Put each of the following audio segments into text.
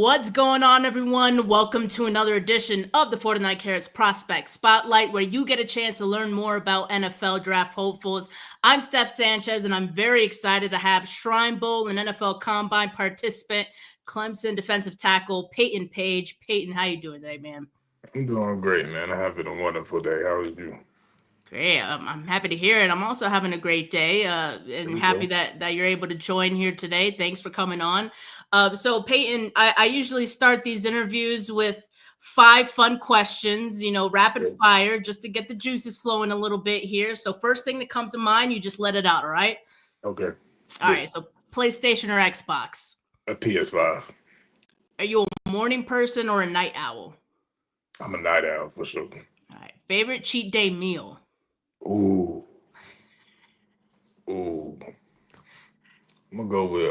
What's going on, everyone? Welcome to another edition of the 49 Carats Prospect Spotlight, where you get a chance to learn more about NFL draft hopefuls. I'm Steph Sanchez, and I'm very excited to have Shrine Bowl and NFL Combine participant, Clemson defensive tackle Payton Page. Payton, how you doing today, man? I'm doing great, man. I'm having a wonderful day. How are you? Great. I'm happy to hear it. I'm also having a great day There and we happy go. that you're able to join here today. Thanks for coming on. So, Peyton, I usually start these interviews with five fun questions, rapid Yeah. fire, just to get the juices flowing a little bit here. So, first thing that comes to mind, you just let it out, all right? Okay. All Lit. right. So, PlayStation or Xbox? A PS5. Are you a morning person or a night owl? I'm a night owl for sure. All right. Favorite cheat day meal? Ooh. Ooh. I'm gonna go with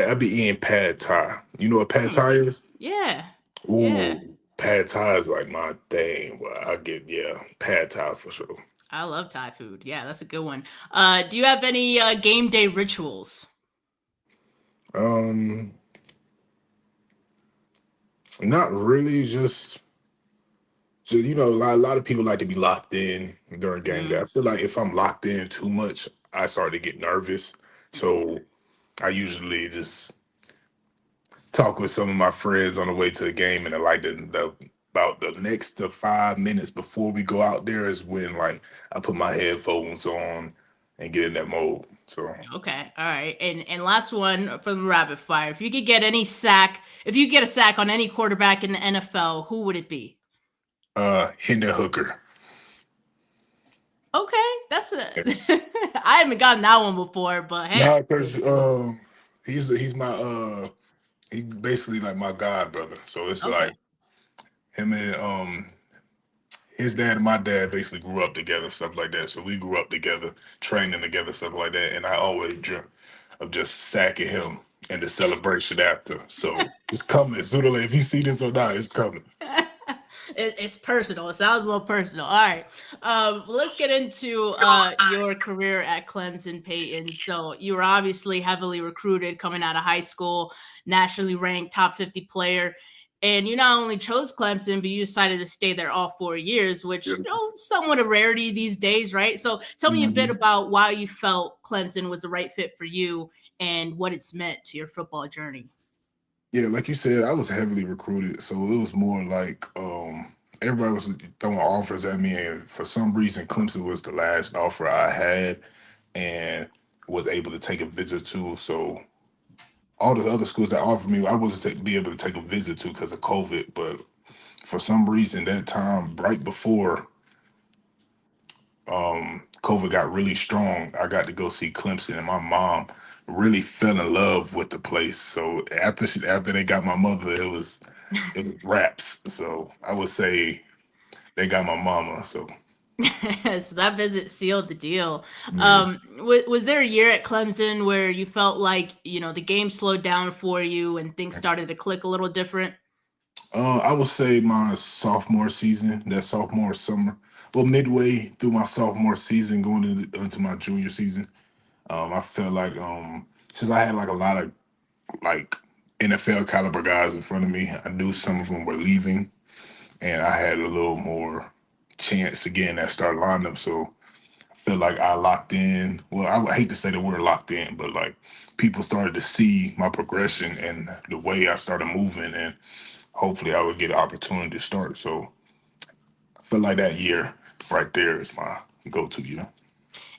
I be eating pad thai. You know what pad Hmm. thai is? Yeah. Yeah. Ooh. Pad thai is like my thing. Well, I get pad thai for sure. I love Thai food. Yeah, that's a good one. Do you have any game day rituals? Um, Not really. Just a lot of people like to be locked in during game day. Hmm. I feel like if I'm locked in too much, I start to get nervous. So I usually just talk with some of my friends on the way to the game, and then like the about the next to 5 minutes before we go out there is when like I put my headphones on and get in that mode. So Okay, all right. And last one from the rapid fire. If you could get any sack, if you get a sack on any quarterback in the NFL, who would it be? Hendon Hooker. Okay, that's a. Yes. I haven't gotten that one before, but hey. Nah, because he's my he basically like my god brother. So it's Okay. like him and his dad and my dad basically grew up together, stuff like that. So we grew up together, training together, stuff like that. And I always dreamt of just sacking him in the celebration after. So it's coming sooner or later. If you see this or not, it's coming. It's personal. It sounds a little personal. All right. Let's get into your career at Clemson, Peyton. So you were obviously heavily recruited coming out of high school, nationally ranked top 50 player. And you not only chose Clemson, but you decided to stay there all 4 years, which, Yeah. somewhat a rarity these days, right? So tell me a bit Mhm. about why you felt Clemson was the right fit for you and what it's meant to your football journey. Yeah, like you said, I was heavily recruited. So it was more like everybody was throwing offers at me. And for some reason, Clemson was the last offer I had and was able to take a visit to. So all the other schools that offered me, I wasn't be able to take a visit to because of COVID. But for some reason, that time right before COVID got really strong, I got to go see Clemson, and my mom really fell in love with the place. So after they got my mother, it was raps. So I would say they got my mama. So So that visit sealed the deal. yeah. Was there a year at Clemson where you felt like the game slowed down for you and things started to click a little different? I would say my sophomore season, that sophomore summer, well, midway through my sophomore season, going into my junior season, I felt like since I had like a lot of like NFL caliber guys in front of me, I knew some of them were leaving, and I had a little more chance to get in that start lineup. So I feel like I locked in. Well, I would hate to say the word locked in, but like people started to see my progression and the way I started moving, and hopefully I would get an opportunity to start. So I feel like that year right there is my go-to.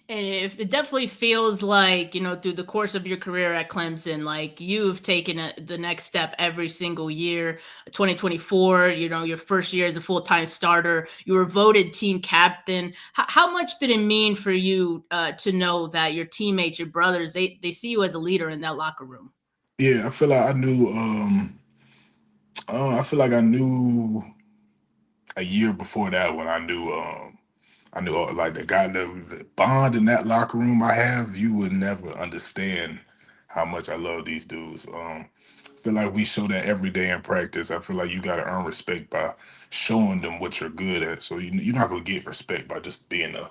And it definitely feels like, through the course of your career at Clemson, like you've taken the next step every single year. 2024, your first year as a full time starter, you were voted team captain. How much did it mean for you to know that your teammates, your brothers, they see you as a leader in that locker room? Yeah, I feel like I knew. I feel like I knew a year before that when I knew like the bond in that locker room I have. You would never understand how much I love these dudes. I feel like we show that every day in practice. I feel like you got to earn respect by showing them what you're good at. So you're not gonna get respect by just being a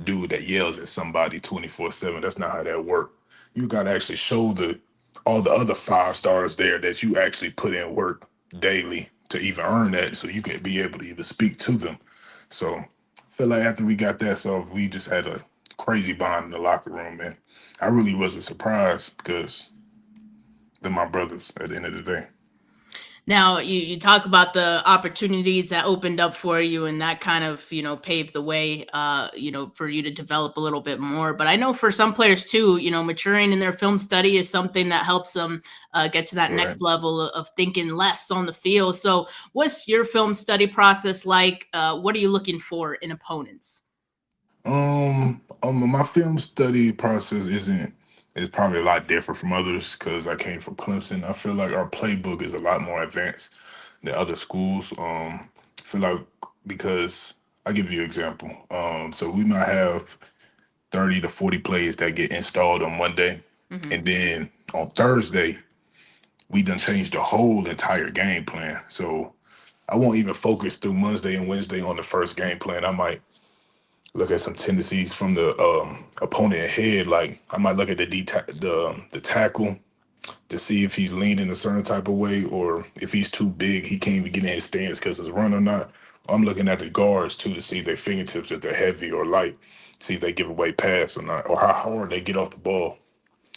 dude that yells at somebody 24/7. That's not how that works. You got to actually show the all the other 5 stars there that you actually put in work daily to even earn that, so you can be able to even speak to them. So I feel like after we got that solved, we just had a crazy bond in the locker room, man. I really wasn't surprised because they're my brothers at the end of the day. Now, you talk about the opportunities that opened up for you, and that kind of, paved the way, for you to develop a little bit more. But I know for some players too, maturing in their film study is something that helps them get to that Right. next level of thinking less on the field. So, what's your film study process like? What are you looking for in opponents? My film study process isn't is probably a lot different from others because I came from Clemson. I feel like our playbook is a lot more advanced than other schools. I feel like because I give you an example. So we might have 30 to 40 plays that get installed on Monday, Hmm. and then on Thursday we done changed the whole entire game plan. So I won't even focus through Monday and Wednesday on the first game plan. I might look at some tendencies from the opponent ahead. Like I might look at the tackle to see if he's leaning a certain type of way, or if he's too big, he can't even get in his stance because it's run or not. I'm looking at the guards too to see their fingertips if they're heavy or light, see if they give away pass or not, or how hard they get off the ball.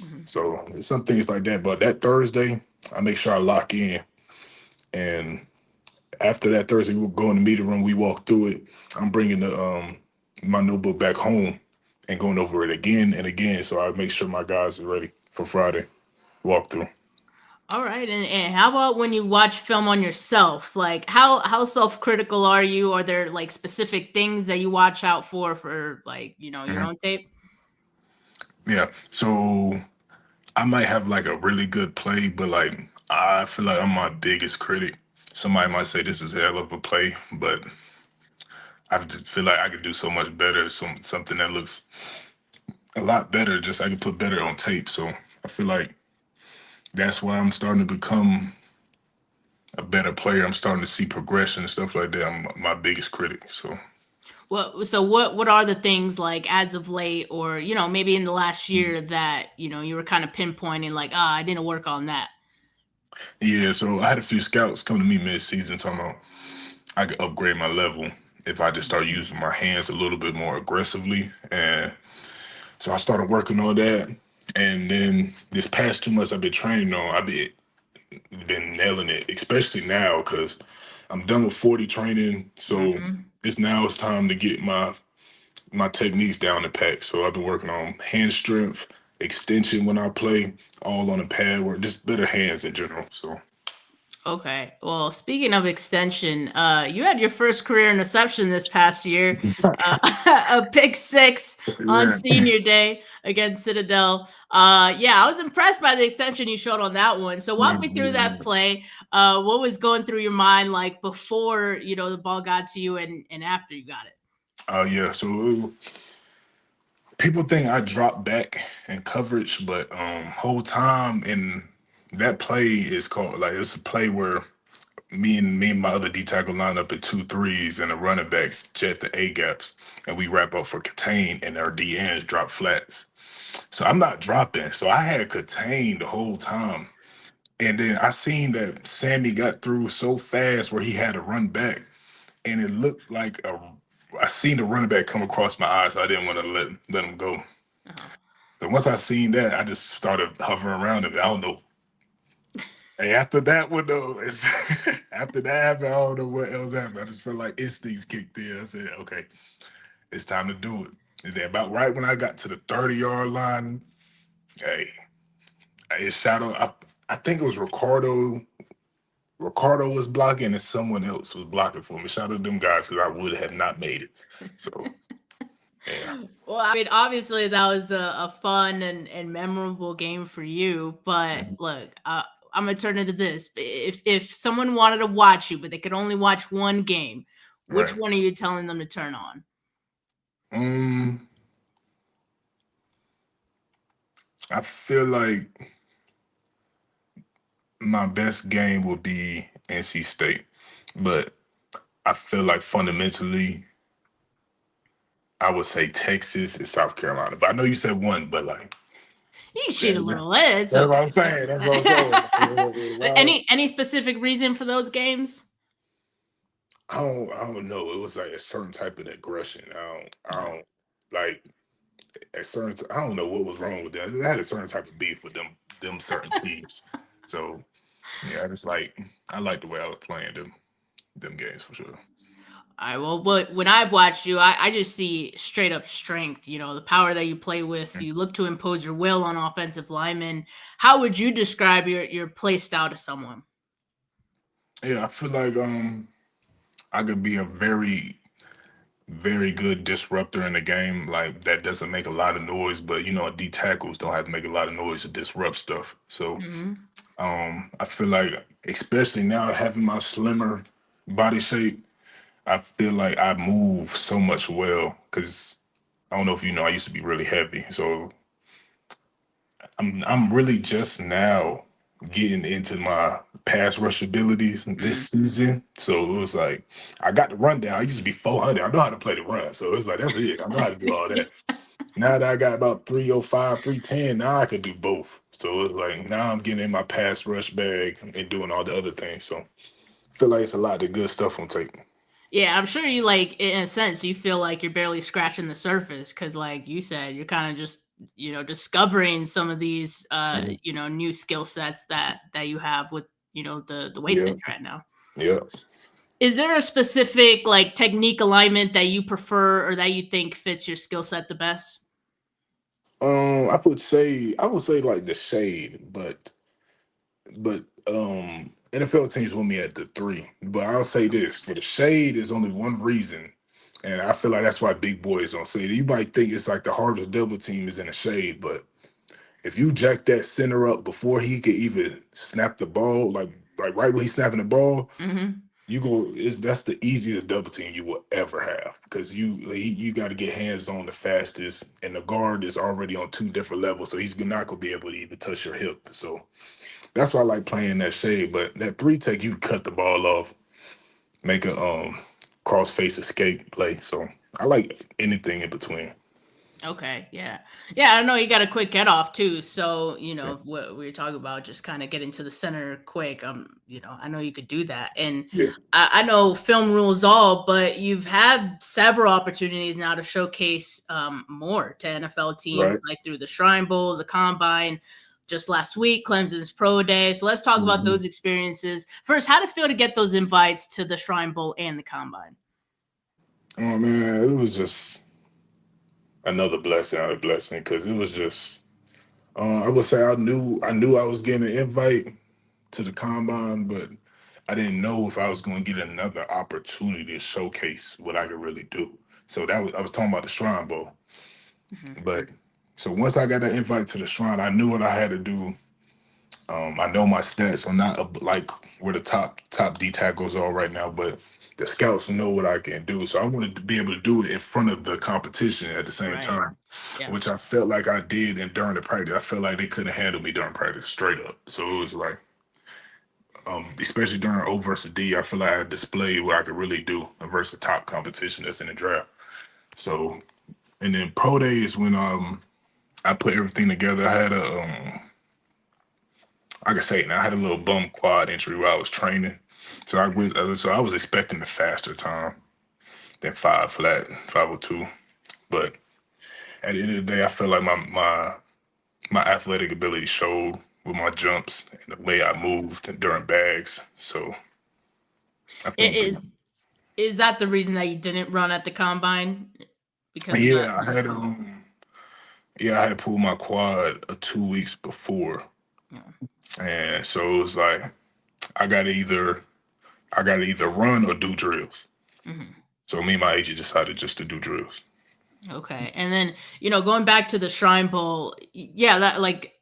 Hmm. So there's some things like that. But that Thursday, I make sure I lock in, and after that Thursday, we'll go in the meeting room. We walk through it. I'm bringing the my notebook back home and going over it again and again, so I make sure my guys are ready for Friday walkthrough. All right, and how about when you watch film on yourself? Like, how self critical are you? Are there like specific things that you watch out for like your Mhm. own tape? Yeah, so I might have like a really good play, but like I feel like I'm my biggest critic. Somebody might say this is a hell of a play, but I just feel like I could do so much better. Something that looks a lot better, just I could put better on tape. So I feel like that's why I'm starting to become a better player. I'm starting to see progression and stuff like that. I'm my biggest critic. So What are the things like as of late, or maybe in the last year that you were kind of pinpointing like, I didn't work on that. yeah, so I had a few scouts come to me mid-season talking about I could upgrade my level if I just start using my hands a little bit more aggressively. And so I started working on that. And then this past 2 months I've been training on, been nailing it, especially now because I'm done with 40 training. So Hmm. it's time to get my techniques down the pack. So I've been working on hand strength, extension when I play, all on the pad work, just better hands in general. So Okay. Well, speaking of extension, you had your first career interception this past year, a pick six on yeah. senior day against Citadel. Yeah, I was impressed by the extension you showed on that one. So walk me through that play. What was going through your mind like before the ball got to you and after you got it? Yeah. So people think I drop back in coverage, but whole time in that play is called like it's a play where me and my other D tackle line up at 2 3s and the running backs jet the A gaps and we wrap up for contain and our D ends drop flats. So I'm not dropping. So I had contain the whole time. And then I seen that Sammy got through so fast where he had to run back and it looked like a I seen the running back come across my eyes, so I didn't want to let him go. Uh-huh. So once I seen that, I just started hovering around him. I don't know. And after that one though, after that happened, I don't know what else happened. I just felt like instincts kicked in. I said, okay, it's time to do it. And then about right when I got to the 30-yard line, hey, it shot I think it was Ricardo. Ricardo was blocking and someone else was blocking for me. Shout out to them guys because I would have not made it. So yeah. Well, I mean, obviously that was a fun and memorable game for you. But look, I'm gonna turn into this. If someone wanted to watch you, but they could only watch one game, which Right. one are you telling them to turn on? Um, I feel like my best game would be NC State, but I feel like fundamentally, I would say Texas and South Carolina. But I know you said one, but like, You shoot Yeah, a yeah. little. It's That's what okay. I'm saying. That's what I'm saying. Well, Any specific reason for those games? I don't know. It was like a certain type of aggression. I don't like a certain. I don't know what was wrong with that. I had a certain type of beef with them certain teams. So yeah, I just like I like the way I was playing them games for sure. All right. Well, but when I've watched you, I just see straight up strength. You know, the power that you play with. You look to impose your will on offensive linemen. How would you describe your play style to someone? Yeah, I feel like I could be a very good disruptor in the game. Like that doesn't make a lot of noise, but D tackles don't have to make a lot of noise to disrupt stuff. So Hmm. I feel like especially now having my slimmer body shape, I feel like I move so much well because I don't know if you know I used to be really heavy, so I'm really just now getting into my pass rush abilities this season. So it was like I got the rundown. I used to be 400. I know how to play the run. So it's like that's it. I know how to do all that. Now that I got about 305, 310, now I can do both. So it's like now I'm getting in my pass rush bag and doing all the other things. So I feel like it's a lot of good stuff on tape. Yeah, I'm sure you like in a sense you feel like you're barely scratching the surface because like you said, you're kind of just, discovering some of these Mhm. new skill sets that you have with, the weight that Yeah. you're at now. Yeah. Is there a specific like technique alignment that you prefer or that you think fits your skill set the best? I would say like the shade, but NFL teams want me at the three. But I'll say this for the shade is only one reason. And I feel like that's why big boys don't say it. You might think it's like the hardest double team is in the shade, but if you jack that center up before he could even snap the ball, like right when he's snapping the ball, Hmm. you go is that's the easiest double team you will ever have because you got to get hands on the fastest, and the guard is already on two different levels, so he's not gonna be able to even touch your hip. So that's why I like playing that shade. But that three tech, you cut the ball off, make a cross face escape play. So I like anything in between. Okay, yeah. Yeah, I know you got a quick get off too. So, Yeah, what we were talking about, just kind of getting to the center quick. I know you could do that. And yeah, I know film rules all, but you've had several opportunities now to showcase more to NFL teams, right. like through the Shrine Bowl, the Combine, just last week, Clemson's Pro Day. So let's talk about Mhm. those experiences. First, how did it feel to get those invites to the Shrine Bowl and the Combine? Oh man, it was just another blessing out of blessing because it was just. I would say I knew I was getting an invite to the combine, but I didn't know if I was going to get another opportunity to showcase what I could really do. So I was talking about the Shrine Bowl, Hmm. but so once I got an invite to the Shrine, I knew what I had to do. I know my stats are not like where the top D tackles are right now, but the scouts know what I can do. So I wanted to be able to do it in front of the competition at the same Right. time, Yeah. which I felt like I did. And during the practice, I felt like they couldn't handle me during practice, straight up. So it was like, especially during O versus D, I feel like I displayed what I could really do versus the top competition that's in the draft. So and then pro day is when I put everything together. I had a I could say it now. I had a little bum quad injury while I was training, so I was expecting a faster time than five flat, 502. But at the end of the day, I felt like my athletic ability showed with my jumps and the way I moved during bags. So I It felt is good. Is that the reason that you didn't run at the combine? Because of that? Yeah, I had pulled my quad 2 weeks before, Yeah. and so it was like I got to either I got to either run or do drills. Mhm. So me and my agent decided just to do drills. Okay. And then, going back to the Shrine Bowl, yeah,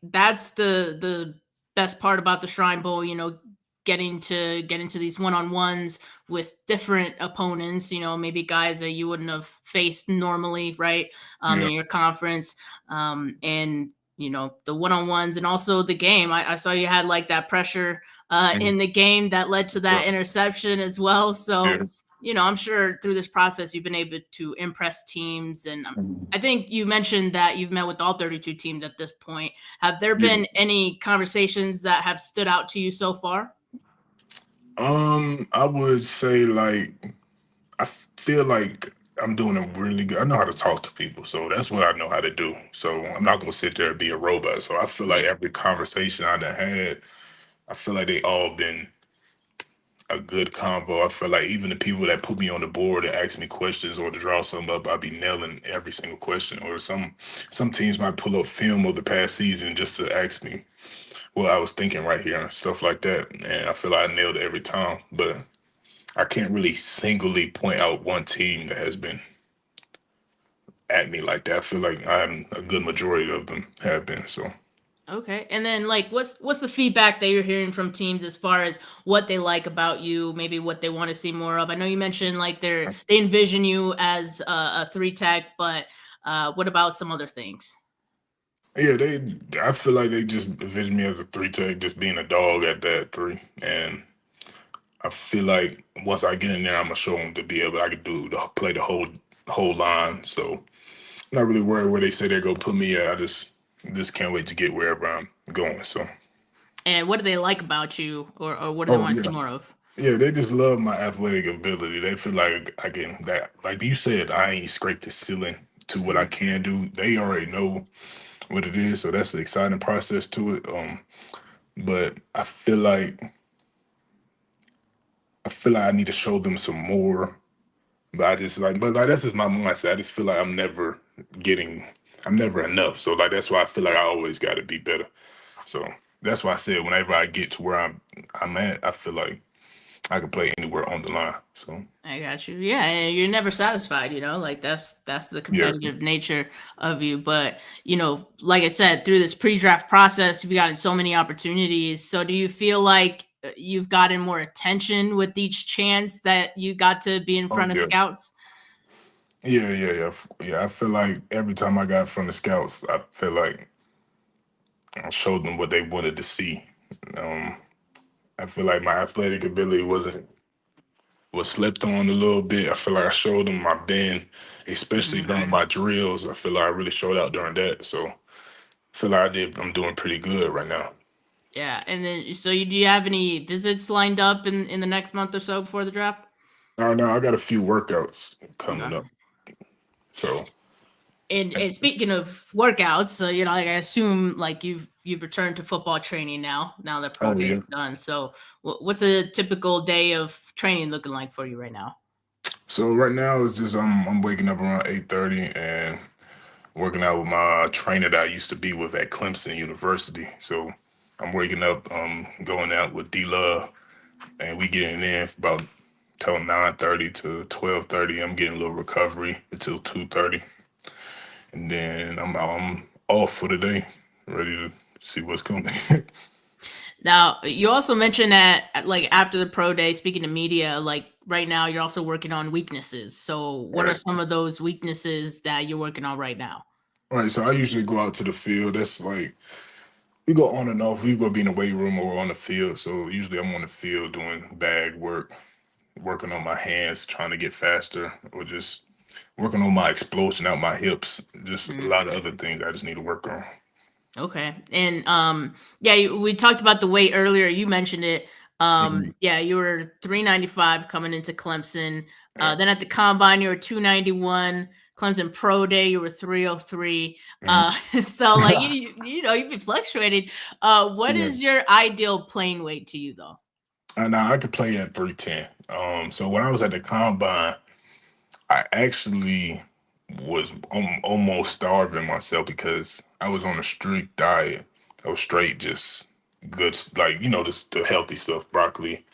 that's the best part about the Shrine Bowl, getting to these one-on-ones with different opponents, maybe guys that you wouldn't have faced normally, right? Yeah. In your conference. And the one-on-ones and also the game. I saw you had like that pressure Mhm. in the game that led to Yeah. that interception as well. So Yeah. I'm sure through this process you've been able to impress teams, and Mhm. I think you mentioned that you've met with all 32 teams at this point. Have there Yeah. been any conversations that have stood out to you so far? I would say like feel like I'm doing a really good. I know how to talk to people, so that's what I know how to do. So I'm not gonna sit there and be a robot. So I feel like Yeah. every conversation I done had, I feel like they all been a good convo. I feel like even the people that put me on the board and ask me questions or to draw something up, I'll be nailing every single question. Or some teams might pull up film of the past season just to ask me what I was thinking right here and stuff like that. And I feel like I nailed it every time. But I can't really singly point out one team that has been at me like that. I feel like I'm a good majority of them have been. So Okay. And then like what's the feedback that you're hearing from teams as far as what they like about you, maybe what they want to see more of? I know you mentioned like they envision you as a three tech, but what about some other things? yeah, I feel like they just envision me as a three tech, just being a dog at that three. And I feel like once I get in there, I'm gonna show them to be able I can play the whole line. So I'm not really worried where they say they're gonna put me at. I just can't wait to get wherever I'm going. So And what do they like about you, or what do they oh want to yeah. see more of? Yeah, they just love my athletic ability. They feel like I can that like you said, I ain't scraped the ceiling to what I Mhm. can do. They already know what it is, so that's the exciting process to it. But I feel like I need to show them some more. But but like that's just my mindset. I just feel like getting, I'm never enough. So like that's why I feel like I always got to be better. So that's why I said whenever I get to where I'm at, I feel like I can play anywhere on the line. So I got you. Yeah, and you're never satisfied, like that's the yeah, competitive nature of you. But like I said, through this pre-draft process, you've gotten so many opportunities. So do you feel like you've gotten more attention with each chance that you got to be in oh front of yeah. scouts? Yeah. I feel like every time I got from the scouts, I feel like I showed them what they wanted to see. Um, I feel like my athletic ability was slept on a little bit. I feel like I showed them my bend, especially Mhm. during my drills. I feel like I really showed out during that. So I feel like I'm doing pretty good right now. Yeah, and then so do you have any visits lined up in the next month or so before the draft? Now I got a few workouts coming Okay. up. So And speaking of workouts, so like I assume like you've returned to football training now that pro oh day's yeah. done. So what's a typical day of training looking like for you right now? So right now it's just I'm waking up around 8:30 and working out with my trainer that I used to be with at Clemson University. So I'm waking up, going out with D Love, and we getting in for about till 9:30 to 12:30. I'm getting a little recovery until 2:30, and then I'm off for the day, ready to see what's coming. Now, you also mentioned that like after the pro day, speaking to media, like right now you're also working on weaknesses. So what are Right. some of those weaknesses that you're working on right now? All right. So I usually go out to the field. That's like we go on and off. We go be in the weight room or on the field. So usually I'm on the field doing bag work, working on my hands, trying to get faster, or just working on my explosion out my hips. Just a lot of other things I just need to work on. Okay. And yeah, we talked about the weight earlier. You mentioned it. Mhm. Yeah, you were 395 coming into Clemson. Yeah. Then at the combine you were 291. Clemson Pro Day you were 303. Mhm. So like you've been fluctuating. What Yeah. is your ideal playing weight to you though? And now I could play at 310. So when I was at the combine, I actually was almost starving myself because I was on a strict diet. I was straight just good, like just the healthy stuff, broccoli,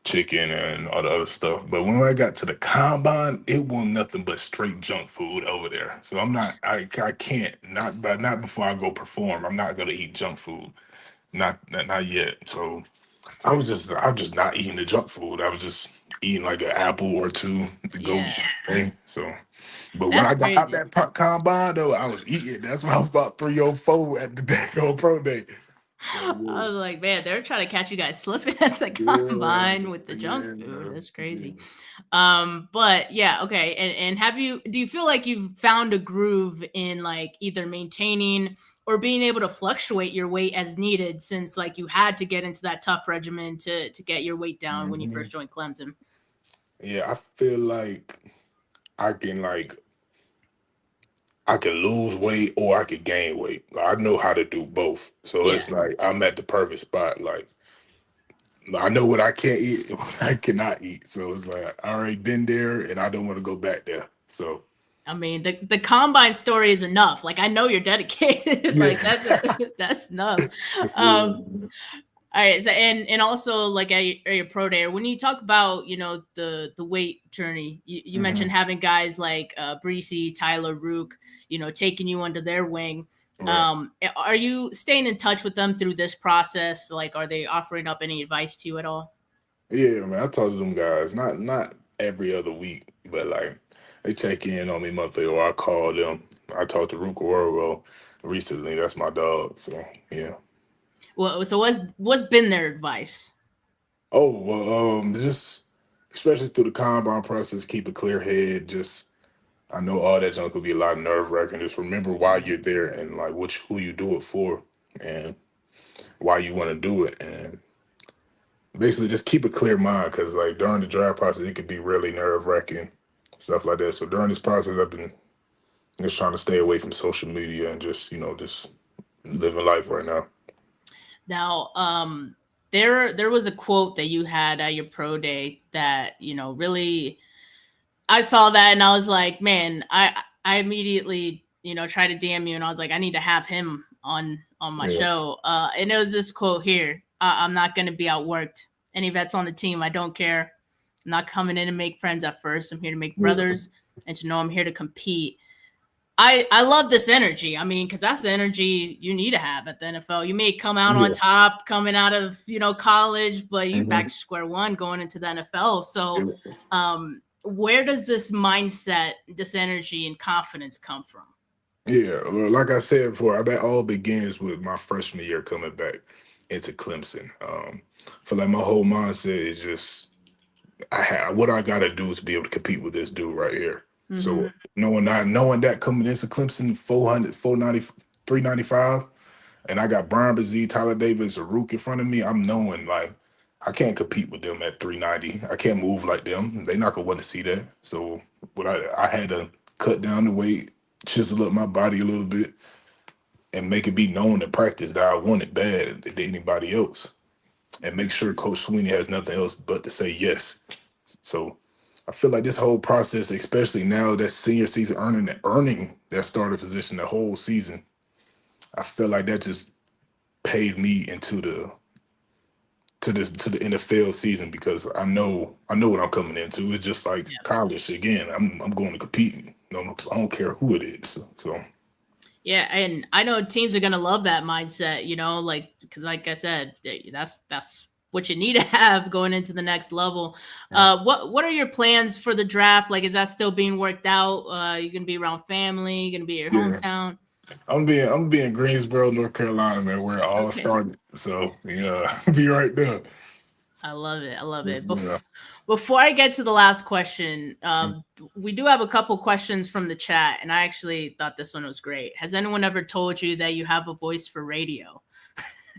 chicken, and all the other stuff. But when I got to the combine, it wasn't nothing but straight junk food over there. So I can't not before I go perform. I'm not gonna eat junk food, not yet. So I'm just not eating the junk food. I was just eating like an apple or two to go. Yeah, Okay? So, but when that's I got out crazy. that combine though, I was eating. That's why I was about 304 at the day go pro day. So I yeah, was like, man, they're trying to catch you guys slipping at the yeah, combine with the junk yeah, food. That's yeah. crazy. But yeah, okay. And have you do you feel like you've found a groove in like either maintaining or being able to fluctuate your weight as needed since like you had to get into that tough regimen to get your weight down when you Mhm. first joined Clemson? Yeah, I feel like I can like I can lose weight or I can gain weight. Like, I know how to do both. So Yeah. it's like I'm at the perfect spot. Like I know what I can't eat and what I cannot eat. So it's like I already been there and I don't want to go back there. So I mean, the combine story is enough. Like I know you're dedicated. Like yeah. that's enough. Um, Yeah. all right, so and also like at your pro day, when you talk about the weight journey, you mentioned Mhm. having guys like Breesy, Tyler, Rook, taking you under their wing. Right. Are you staying in touch with them through this process? Like, are they offering up any advice to you at all? Yeah, man. I talk to them guys, not every other week, but like they check in on me monthly, or I call them. I talked to Ruka recently. That's my dog. So yeah. Well, so what's been their advice? Oh well, just especially through the combine process, keep a clear head. Just I know all that junk could be a lot of nerve wracking. Just remember why you're there and like who you do it for, and why you want to do it, and basically just keep a clear mind because like during the draft process, it could be really nerve wracking, stuff like that. So during this process, I've been just trying to stay away from social media and just just living life right now. Now, there was a quote that you had at your pro day that really I saw that and I was like, man, I immediately tried to DM you and I was like, I need to have him on my Yeah, show. And it was this quote here: I'm not going to be outworked. Any vets on the team, I don't care. I'm not coming in to make friends at first. I'm here to make yeah, brothers and to know I'm here to compete. I love this energy. I mean, because that's the energy you need to have at the NFL. You may come out on yeah. top coming out of college, but you back Mhm. to square one going into the NFL. So, Yeah. where does this mindset, this energy, and confidence come from? Yeah, well, like I said before, that all begins with my freshman year coming back into Clemson. I feel like my whole mindset is just I have what I got to do to be able to compete with this dude right here. Mm-hmm. So knowing that coming into Clemson 400, 490, 395, and I got Brian Bazee, Tyler Davis, a Rook in front of me, I'm knowing like I can't compete with them at 390. I can't move like them. They not gonna want to see that. So what I had to cut down the weight, chisel up my body a little bit, and make it be known in practice that I want it bad to anybody else. And make sure Coach Sweeney has nothing else but to say yes. So I feel like this whole process, especially now that senior season earning that starter position the whole season, I feel like that just paved me into the NFL season because I know what I'm coming into. It's just like college again. I'm going to compete. I don't care who it is. So Yeah, and I know teams are gonna love that mindset. Like because like I said, that's what you need to have going into the next level. yeah. What are your plans for the draft? Like, is that still being worked out? You gonna be around family? You gonna be at your Yeah. hometown? I'm being Greensboro, North Carolina, man, where it all Okay. started. So yeah, I'll be right there. I love it. I love Yes, it. yeah. Before I get to the last question, Mm. we do have a couple questions from the chat, and I actually thought this one was great. Has anyone ever told you that you have a voice for radio?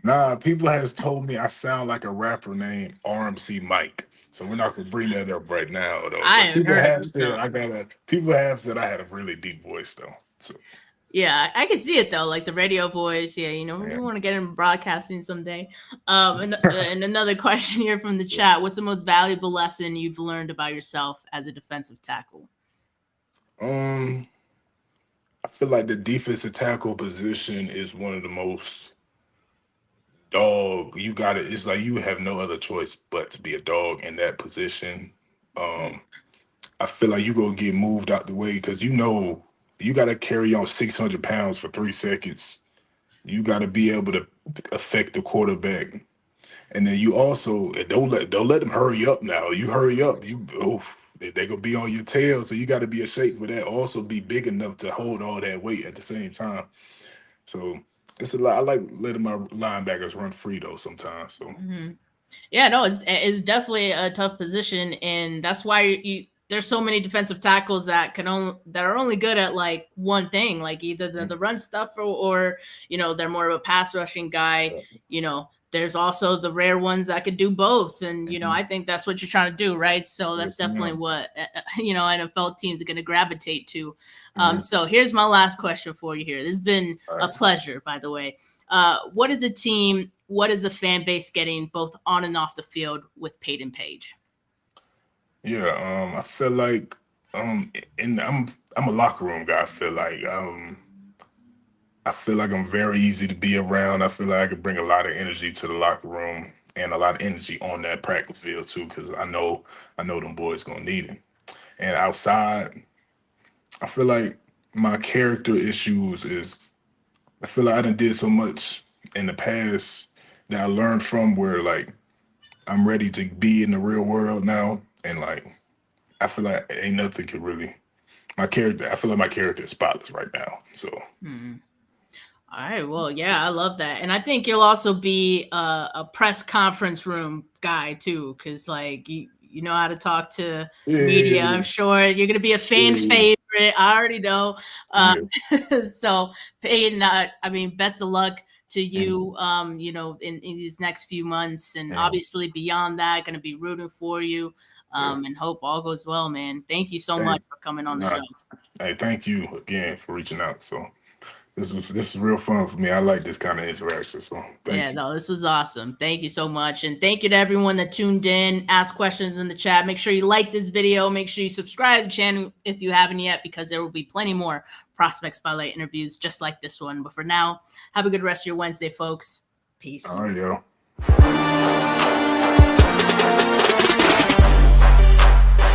Nah, people has told me I sound like a rapper named RMC Mike. So we're not gonna bring that up right now though. I But haven't heard of it, so people have said I had a really deep voice though. So yeah, I can see it though, like the radio voice. Yeah, we yeah. want to get into broadcasting someday. And another question here from the chat: what's the most valuable lesson you've learned about yourself as a defensive tackle? um I feel like the defensive tackle position is one of the most dog. You got it. It's like you have no other choice but to be a dog in that position. Mm, Um, I feel like you gonna get moved out the way because you got to carry on 600 pounds for 3 seconds. You got to be able to affect the quarterback, and then you also don't let them hurry up. Now you hurry up, they gonna be on your tail, so you got to be a shape for that. Also, be big enough to hold all that weight at the same time. So It's a lot. I like letting my linebackers run free though sometimes. So Mhm. Yeah, no, it's definitely a tough position, and that's why there's so many defensive tackles that that are only good at like one thing, like either the run stuff or they're more of a pass rushing guy. There's also the rare ones that could do both, and I think that's what you're trying to do, right? So that's yes, definitely ma'am. what NFL teams are going to gravitate to. Mhm. So here's my last question for you here. This has been All a right. pleasure, by the way. What is a team? What is the fan base getting both on and off the field with Peyton Page? Yeah, I feel like and I'm a locker room guy. I feel like I'm very easy to be around. I feel like I could bring a lot of energy to the locker room and a lot of energy on that practice field too, because I know them boys gonna need it. And outside, I feel like my character issues is I feel like I done did so much in the past that I learned from where like I'm ready to be in the real world now, and like I feel like ain't nothing could really my character. I feel like my character is spotless right now. So Hmm. All right. Well, yeah, I love that, and I think you'll also be a press conference room guy too, because like you know how to talk to media. yeah, I'm sure you're gonna be a fan yeah, favorite. I already know. Uh, yeah, so, Peyton, I mean, best of luck to mhm, you. In these next few months, and mhm, obviously beyond that, gonna be rooting for you. yeah. And hope all goes well, man. Thank you so Hey, much for coming on the nah, show. hey, thank you again for reaching out. So this was real fun for me. I like this kind of interaction. So Yeah, thank you. no, this was awesome. Thank you so much. And thank you to everyone that tuned in, asked questions in the chat. Make sure you like this video. Make sure you subscribe to the channel if you haven't yet, because there will be plenty more prospect spotlight interviews just like this one. But for now, have a good rest of your Wednesday, folks. Peace. All right, yo.